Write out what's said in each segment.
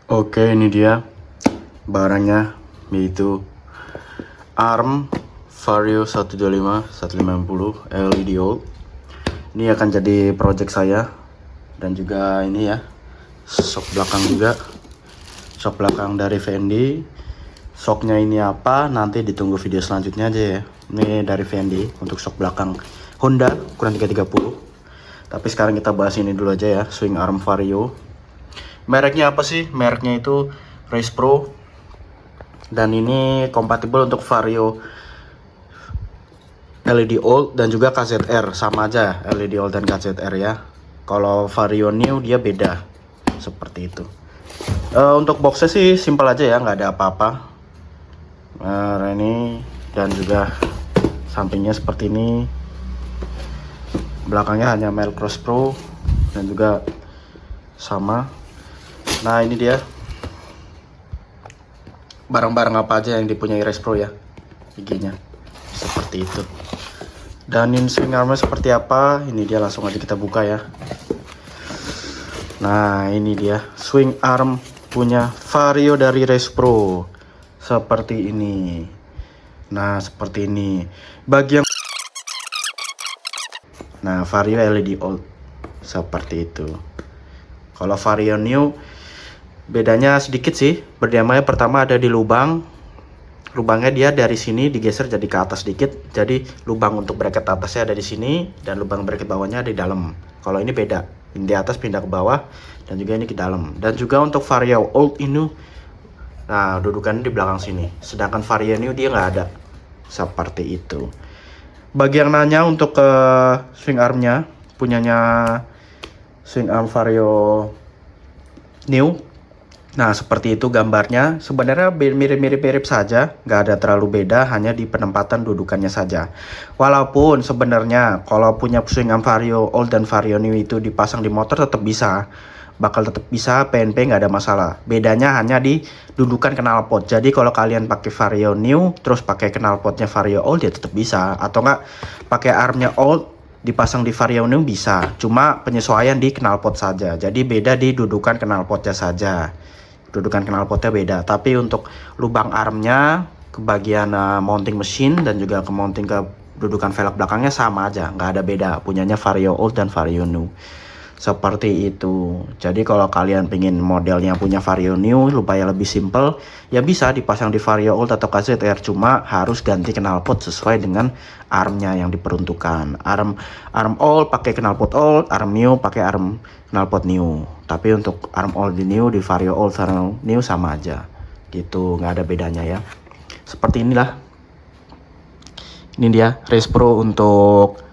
Oke, ini dia barangnya, yaitu ARM Vario 125 150 LED old. Ini akan jadi project saya. Dan juga ini ya, shock belakang juga, shock belakang dari Fendi. Shocknya ini apa, nanti ditunggu video selanjutnya aja ya. Ini dari Fendi untuk shock belakang Honda ukuran 330. Tapi sekarang kita bahas ini dulu aja ya, swing arm Vario. Mereknya apa sih? Mereknya itu Race Pro. Dan ini kompatibel untuk Vario LED old dan juga KZR. Sama aja LED old dan KZR ya. Kalau Vario new dia beda. Seperti itu. Untuk boxnya sih simpel aja ya, nggak ada apa-apa. Nah, ini dan juga sampingnya seperti ini. Belakangnya hanya Melcross Pro dan juga sama. Nah, ini dia barang-barang apa aja yang dipunyai Race Pro ya, giginya seperti itu. Dan ini swing armnya seperti apa, ini dia, langsung aja kita buka ya. Nah, ini dia swing arm punya Vario dari Race Pro seperti ini. Nah, seperti ini bagian. Nah, Vario LED old seperti itu. Kalau Vario new bedanya sedikit sih. Berdiameter pertama ada di lubang. Lubangnya dia dari sini digeser jadi ke atas sedikit. Jadi lubang untuk bracket atasnya ada di sini dan lubang bracket bawahnya ada di dalam. Kalau ini beda. Ini di atas pindah ke bawah dan juga ini ke dalam. Dan juga untuk Vario old ini, nah, dudukannya di belakang sini. Sedangkan Vario new dia nggak ada. Seperti itu. Bagi yang nanya untuk ke swing armnya, punyanya swing arm Vario new. Nah, seperti itu gambarnya. Sebenarnya mirip-mirip saja, nggak ada terlalu beda, hanya di penempatan dudukannya saja. Walaupun sebenarnya kalau punya swing arm Vario old dan Vario new itu dipasang di motor tetap bisa, bakal tetap bisa PNP, nggak ada masalah. Bedanya hanya di dudukan knalpot. Jadi kalau kalian pakai Vario new terus pakai knalpotnya Vario old ya tetap bisa, atau nggak pakai armnya old dipasang di Vario new bisa. Cuma penyesuaian di knalpot saja. Jadi beda di dudukan knalpotnya saja. Dudukan knalpotnya beda, tapi untuk lubang armnya ke bagian mounting mesin dan juga ke mounting ke dudukan velg belakangnya sama aja, nggak ada beda, punyanya Vario old dan Vario new. Seperti itu. Jadi kalau kalian pengen modelnya punya Vario new supaya lebih simple, ya bisa dipasang di Vario old atau KZR, cuma harus ganti knalpot sesuai dengan armnya yang diperuntukkan. Arm old pakai knalpot old, arm new pakai arm knalpot new. Tapi untuk arm old di new, di Vario old Vario new sama aja. Gitu, nggak ada bedanya ya. Seperti inilah. Ini dia Race Pro untuk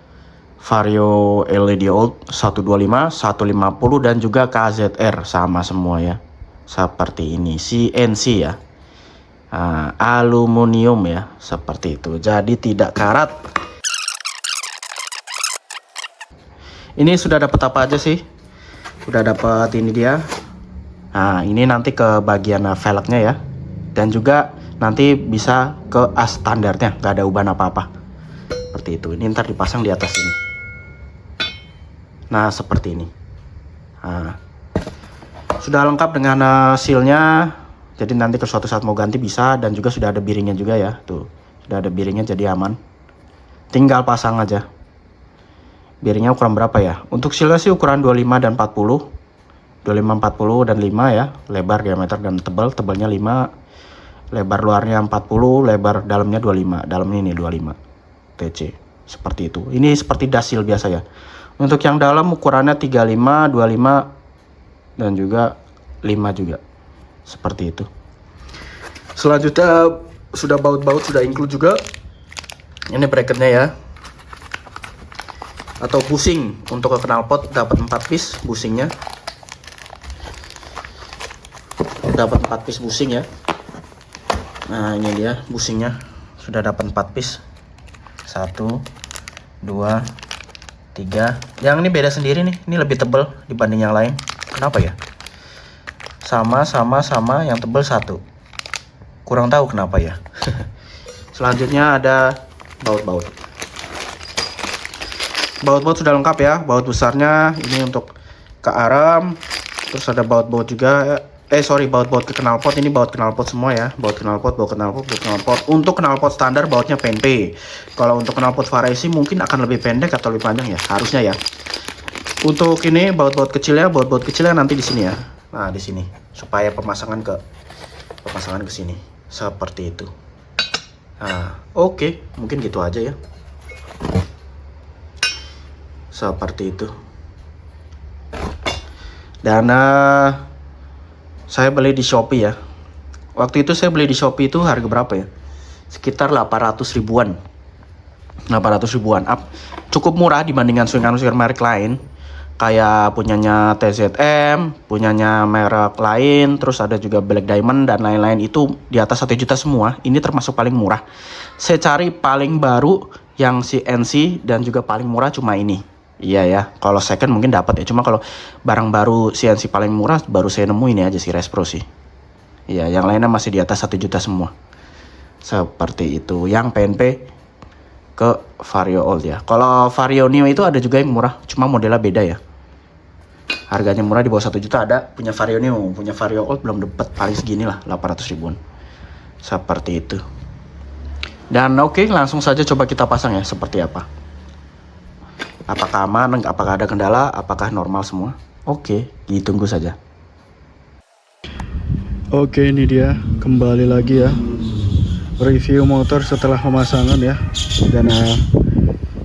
Vario LED old 125, 150 dan juga KZR sama semua ya. Seperti ini, CNC ya. Nah, aluminium ya, seperti itu. Jadi tidak karat. Ini sudah dapat apa aja sih? Udah dapat ini dia. Nah, ini nanti ke bagian velgnya ya. Dan juga nanti bisa ke as standarnya, nggak ada ubahan apa-apa. Seperti itu. Ini ntar dipasang di atas ini. Nah, seperti ini. Nah, sudah lengkap dengan sealnya. Jadi nanti ke suatu saat mau ganti bisa. Dan juga sudah ada biringnya juga ya. Tuh, sudah ada biringnya jadi aman. Tinggal pasang aja. Biringnya ukuran berapa ya? Untuk sealnya sih ukuran 25 dan 40. 25, 40 dan 5 ya. Lebar, diameter dan tebal. Tebalnya 5. Lebar luarnya 40. Lebar dalamnya 25. Dalamnya ini 25 TC. Seperti itu. Ini seperti dasil biasa ya. Untuk yang dalam ukurannya 35, 25 dan juga 5 juga. Seperti itu. Selanjutnya sudah baut-baut sudah include juga. Ini bracketnya ya. Atau bushing untuk ke knalpot dapat 4 piece bushingnya. Dapat 4 piece bushing ya. Nah, ini dia bushingnya. Sudah dapat 4 piece. 1 2 3. Yang ini beda sendiri nih. Ini lebih tebal dibanding yang lain. Kenapa ya? Sama yang tebal 1. Kurang tahu kenapa ya. Selanjutnya ada baut-baut. Baut-baut sudah lengkap ya. Baut besarnya ini untuk ke arm. Terus ada baut-baut juga Sorry, baut ke knalpot ini baut knalpot semua ya. Baut knalpot. Untuk knalpot standar bautnya PNP. Kalau untuk knalpot variasi mungkin akan lebih pendek atau lebih panjang ya, harusnya ya. Untuk ini baut kecilnya nanti di sini ya. Nah, di sini supaya pemasangan ke sini seperti itu. Nah, oke, mungkin gitu aja ya. Seperti itu. Dan saya beli di Shopee ya. Waktu itu saya beli di Shopee itu harga berapa ya? Sekitar 800 ribuan. 800 ribuan up. Cukup murah dibandingkan swinger merek lain. Kayak punyanya TZM, punyanya merek lain, terus ada juga Black Diamond dan lain-lain, itu di atas 1 juta semua. Ini termasuk paling murah. Saya cari paling baru yang CNC dan juga paling murah cuma ini. Iya ya, kalau second mungkin dapat ya. Cuma kalau barang baru CNC paling murah baru saya nemu ini aja sih, Respro sih. Iya, yang lainnya masih di atas 1 juta semua. Seperti itu. Yang PNP ke Vario Old ya. Kalau Vario Neo itu ada juga yang murah, cuma modelnya beda ya. Harganya murah di bawah 1 juta ada. Punya Vario Neo, punya Vario Old belum dapat, paling segini lah, 800 ribuan. Seperti itu. Dan oke, langsung saja coba kita pasang ya, seperti apa. Apakah aman, apakah ada kendala, apakah normal semua? Oke, ditunggu saja. Oke, ini dia kembali lagi ya, review motor setelah pemasangan ya. Dan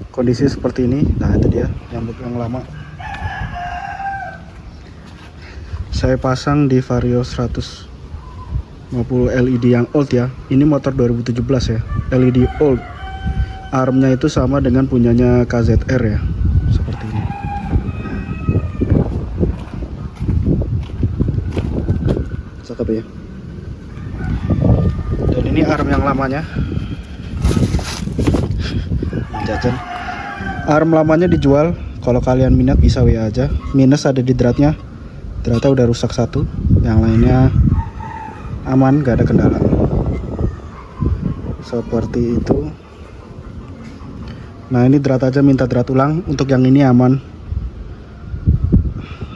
kondisi seperti ini. Nah, itu dia yang lama. Saya pasang di Vario 150 LED yang old ya. Ini motor 2017 ya, LED old. Armnya itu sama dengan punyanya KZR ya, seperti ini. Cakep ya. Dan ini arm yang lamanya. Jajan. Arm lamanya dijual. Kalau kalian minat bisa WA aja. Minus ada di dratnya. Dratnya udah rusak satu. Yang lainnya aman, gak ada kendala. Seperti itu. Nah, ini drat aja minta drat ulang. Untuk yang ini aman.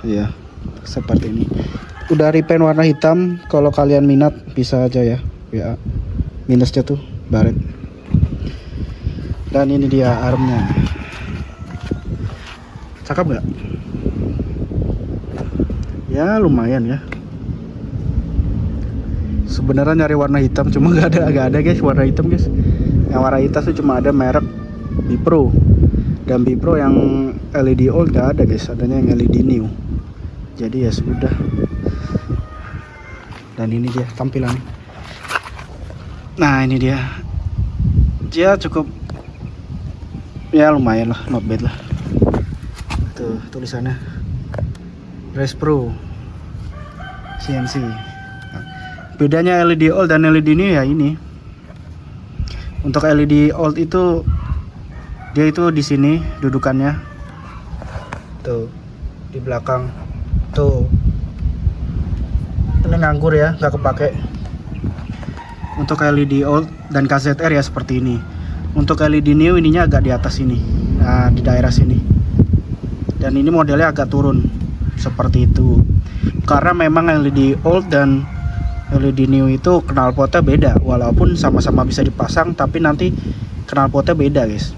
Ya, seperti ini. Udah repaint warna hitam. Kalau kalian minat bisa aja ya. Ya, minusnya tuh baret. Dan ini dia armnya. Cakep nggak? Ya lumayan ya. Sebenarnya nyari warna hitam cuma nggak ada guys warna hitam guys. Yang warna hitam tuh cuma ada merek Bipro, dan Bipro yang LED old gak ada guys, adanya yang LED new. Jadi ya sudah. Dan ini dia tampilan. Nah, ini dia. Dia cukup ya lumayan lah, not bad lah. Tuh tulisannya Respro CNC. Bedanya LED old dan LED new ya ini. Untuk LED old itu dia itu di sini dudukannya. Tuh, di belakang. Tuh. Ini nganggur ya, nggak kepake. Untuk LED old dan KZR ya seperti ini. Untuk LED new ininya agak di atas sini. Nah, di daerah sini. Dan ini modelnya agak turun. Seperti itu. Karena memang LED old dan LED new itu knalpotnya beda. Walaupun sama-sama bisa dipasang, tapi nanti knalpotnya beda guys.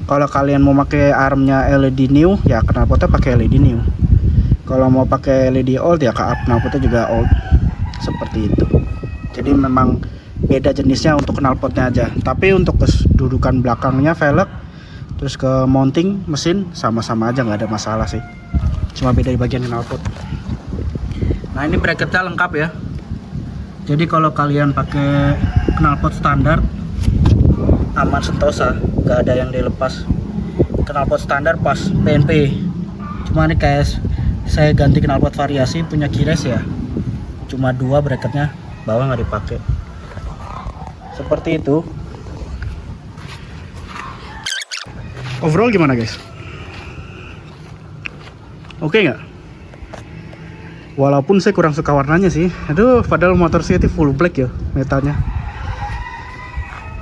Kalau kalian mau pakai armnya LED new ya knalpotnya pakai LED new. Kalau mau pakai LED old ya knalpotnya juga old. Seperti itu. Jadi memang beda jenisnya untuk knalpotnya aja. Tapi untuk kedudukan belakangnya velg, terus ke mounting mesin sama-sama aja, nggak ada masalah sih. Cuma beda di bagian knalpot. Nah, ini bracketnya lengkap ya. Jadi kalau kalian pakai knalpot standar aman sentosa, nggak ada yang dilepas. Knalpot standar pas PNP. Cuma ini kayak saya ganti knalpot variasi punya Kires ya. Cuma 2 bracketnya, bawah nggak dipakai. Seperti itu. Overall gimana guys? Oke nggak? Walaupun saya kurang suka warnanya sih. Aduh, padahal motor saya itu full black ya metalnya.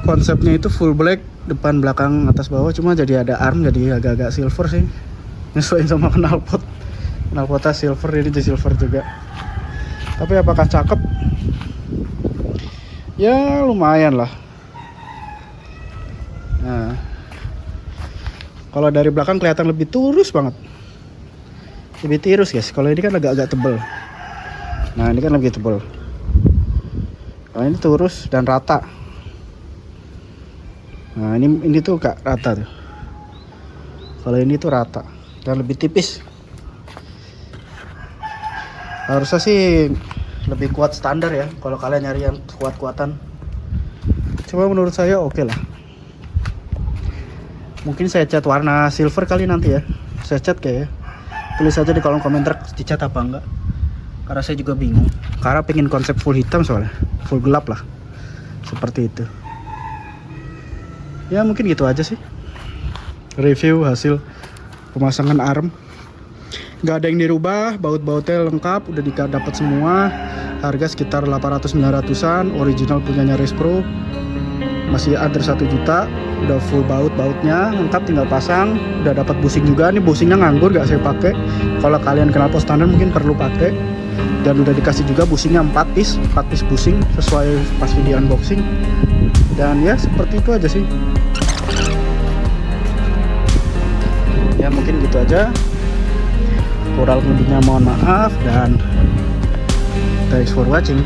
Konsepnya itu full black, depan belakang atas bawah, cuma jadi ada arm jadi agak-agak silver sih. Nyesuaiin sama knalpot. Knalpotnya silver, ini jadi silver juga. Tapi apakah cakep? Ya lumayan lah. Nah, kalau dari belakang kelihatan lebih tirus banget. Lebih tirus guys. Kalau ini kan agak-agak tebel. Nah ini kan lebih tebel. Kalau ini lurus dan rata. Nah ini tuh gak rata tuh. Kalau ini tuh rata dan lebih tipis. Harusnya sih lebih kuat standar ya. Kalau kalian nyari yang kuat-kuatan. Cuma menurut saya oke lah. Mungkin saya cat warna silver kali nanti ya. Saya cat kayak. Tulis aja di kolom komentar dicat apa enggak. Karena saya juga bingung. Karena pengen konsep full hitam soalnya. Full gelap lah. Seperti itu. Ya mungkin gitu aja sih. Review hasil pemasangan arm. Gak ada yang dirubah, baut-bautnya lengkap, udah dapat semua. Harga sekitar 800-900an, original punyanya Race Pro. Masih under 1 juta, udah full baut-bautnya, lengkap tinggal pasang. Udah dapat busing juga, nih busingnya nganggur gak saya pakai. Kalau kalian knalpot standar mungkin perlu pakai. Dan udah dikasih juga busingnya 4 piece busing sesuai pas video unboxing. Dan ya seperti itu aja sih. Ya mungkin gitu aja. Kurang lebihnya mohon maaf dan thanks for watching.